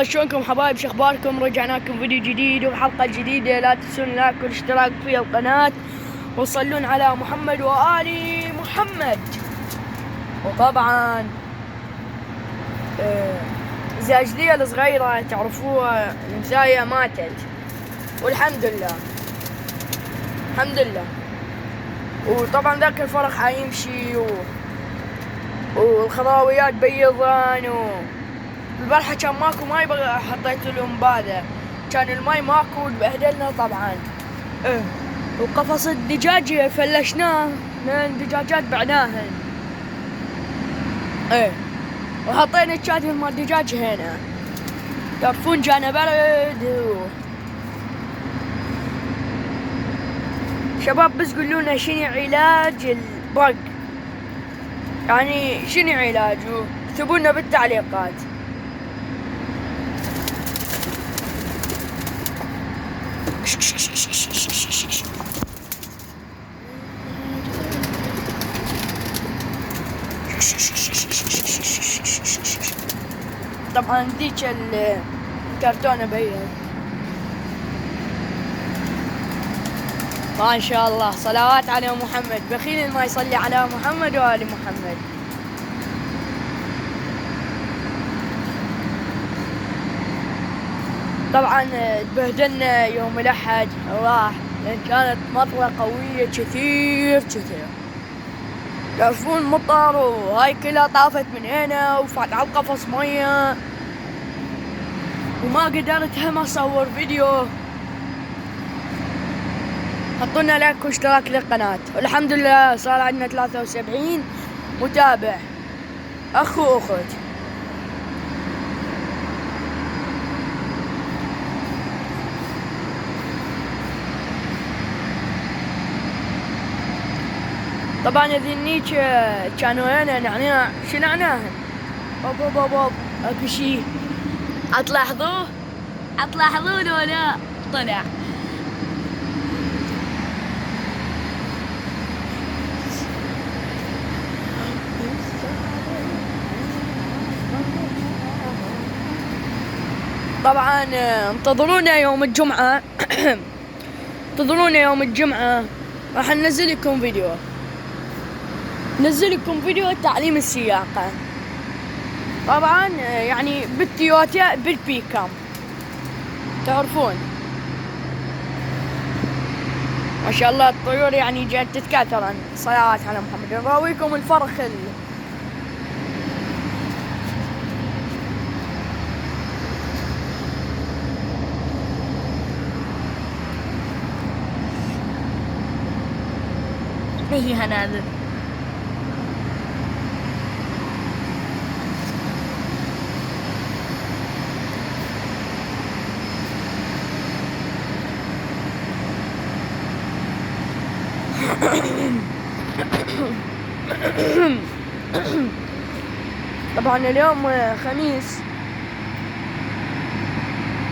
شلونكم حبايب؟ شو اخباركم؟ رجعنا لكم فيديو جديد وحلقه جديده. لا تنسون لايك والاشتراك في القناه وصلون على محمد وآل محمد. وطبعا زاجلية الصغيرة تعرفوها المزايا ماتت، والحمد لله الحمد لله. وطبعا ذاك الفرح حيمشي والخضراويات بيضان البارحة كان ماكو ماي، حطيت لهم باذة، كان الماي ماكو وتبهدلنا طبعا. وقفص الدجاج فلشناه لان الدجاجات بعناهن. وحطينا الشاتي مال الدجاج هنا. تعرفون جانا برد شباب، بس قولونا شنو علاج البق، يعني شنو علاجه؟ اكتبوا بالتعليقات. طبعا ذيك الكرتونة بين ما شاء الله. صلوات على محمد، بخيل ما يصلي على محمد وآل محمد. طبعا تبهدلنا يوم الأحد راح، لأن كانت مطرة قوية كثير. تعرفون مطر وهاي كلها طافت من هنا وفات على القفص مية، وما قدرت هم اصور فيديو. حطونا لايك واشتراك للقناة، والحمد لله صار عندنا 73 متابع، اخ واخت. طبعا ذنيك كانوا هنا نعناع، شو نعناهن؟ بوب اكو شي هتلاحظوه لو لا طلع. طبعا انتظرونا يوم الجمعة انتظرونا يوم الجمعة، راح ننزل لكم فيديو تعليم السياقة. طبعا يعني بالتويوتا بالبيكام. تعرفون ما شاء الله الطيور يعني جات تتكاثر. صلوات على محمد. نراويكم الفرخ هي هنادر. طبعا اليوم خميس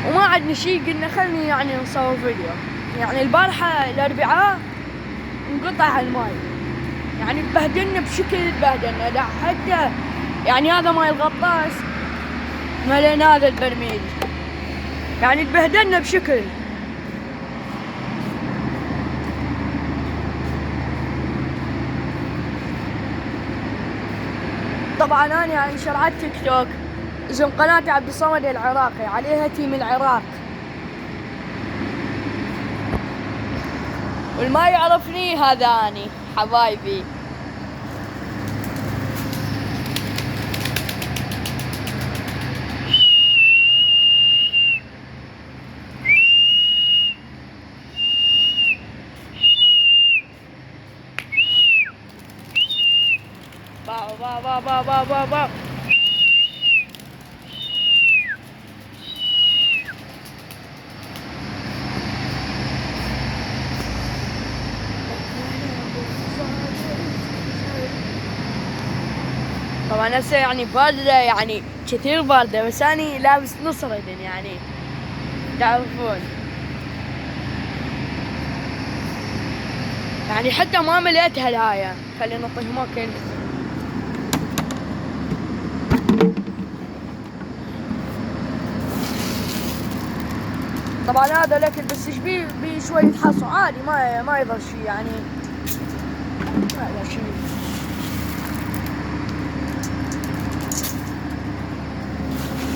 وما عندنا شي، قلنا خلني يعني نصور فيديو. يعني البارحة الأربعاء انقطع الماي، يعني تبهدلنا بشكل تبهدلنا. لا حتى يعني هذا ماي الغطاس ملينا هذا البرميل، يعني تبهدلنا بشكل. طبعا انا يعني شرعت تيك توك اسم قناتي عبد الصمد العراقي، عليها تيم العراق، والما يعرفني هذا اني حبايبي. با طبعا هسه يعني باردة، يعني كثير باردة، بس اني لابس نص ردن يعني تعرفون. يعني حتى ما مليتها الهاية. خلينا نطيه ماكل. طبعا هذا الاكل بس ايش بيه شوية حصو عادي، ما يضر شي يعني، لا شي.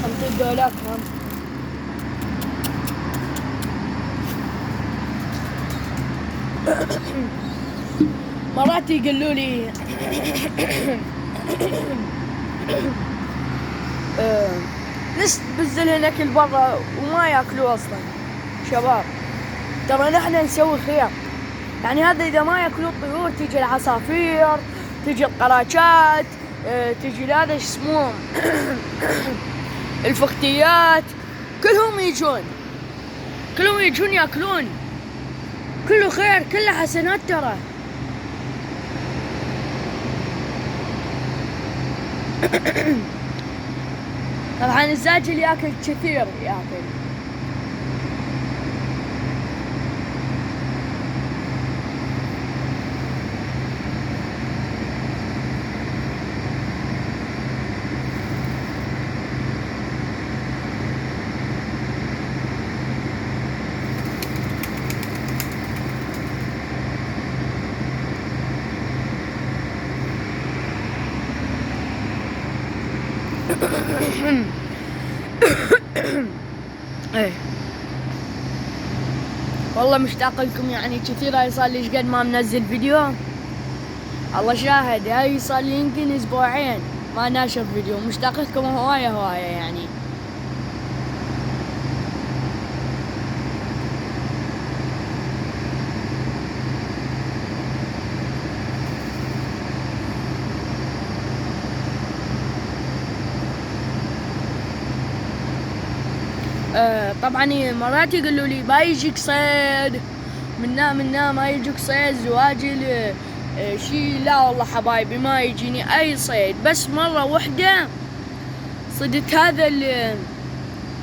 نطيب دولات هم. مرات يقولوا لي ليش تبزلهن اكل برا وما ياكلوه اصلا؟ شباب ترى نحن نسوي خير، يعني هذا اذا ما ياكلوا الطيور تيجي العصافير، تيجي القراچات، تيجي هذا ايش اسمه الفختيات، كلهم يجون ياكلون. كله خير، كله حسنات ترى. طبعا الزاج اللي ياكل كثير ياكل. ايه والله مشتاق لكم يعني كثير. هاي صار لي قد ما منزل فيديو، الله شاهد، هاي صار لي يمكن اسبوعين ما ناشر فيديو. مشتاق لكم هواية يعني. طبعا مرات يقولوا لي ما يجيك صيد منا ما يجيك صيد زواجل شي. لا والله حبايبي ما يجيني اي صيد، بس مرة وحدة صدت هذا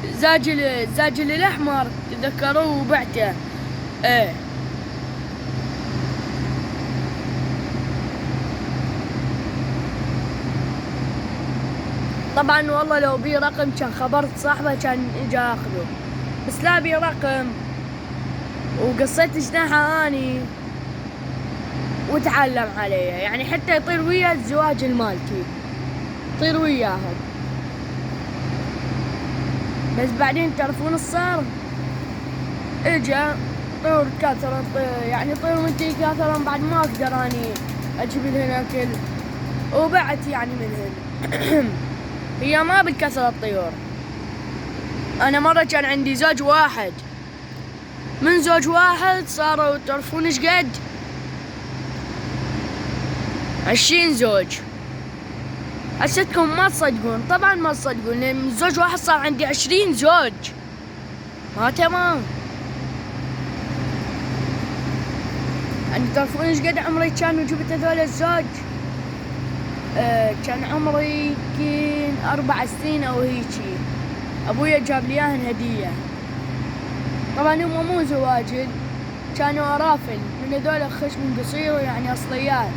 الزاجل الاحمر تذكروه وبعته. ايه طبعا والله لو بي رقم كان خبرت صاحبه كان اجا اخذه، بس لا بي رقم وقصيت جناحه اني وتعلم عليه، يعني حتى يطير ويا الزواج المالتي يطير وياهم. بس بعدين تعرفون الصار اجا طيور كثرة، يعني طيور منتي كثرة، بعد ما اقدر اني اجيب لهن اكل وبعت يعني منهن. هي ما بالكثرة الطيور. انا مرة كان عندي زوج واحد، من زوج واحد صاروا تعرفون ايش قد؟ 20 زوج. حسيتكم ما تصدقون، طبعا ما تصدقون، لان من زوج واحد صار عندي 20 زوج. ما تمام. يعني تعرفون ايش قد عمري كان وجبت هذول الزوج؟ كان عمري يمكن 4 سنين او هيجي. ابويا جاب لي اياهن هدية. طبعا هم مو زواجل، كانوا ارافل من هذول خشم قصير يعني اصليات،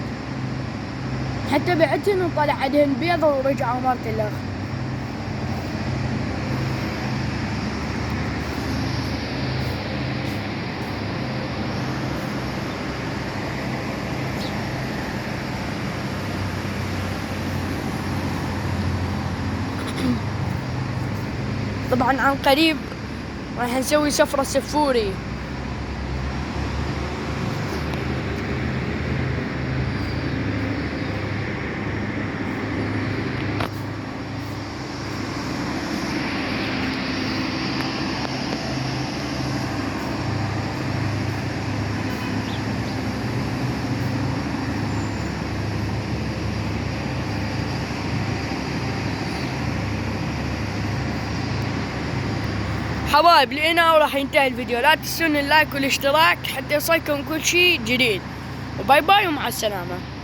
حتى بعتهن وطلع عندهن بيض ورجعوا مرت الاخ. طبعا عن قريب راح نسوي سفرة سفوري. حبايب لهنا وراح ينتهي الفيديو، لا تنسون اللايك والاشتراك حتى يوصلكم كل شيء جديد، وباي باي ومع السلامة.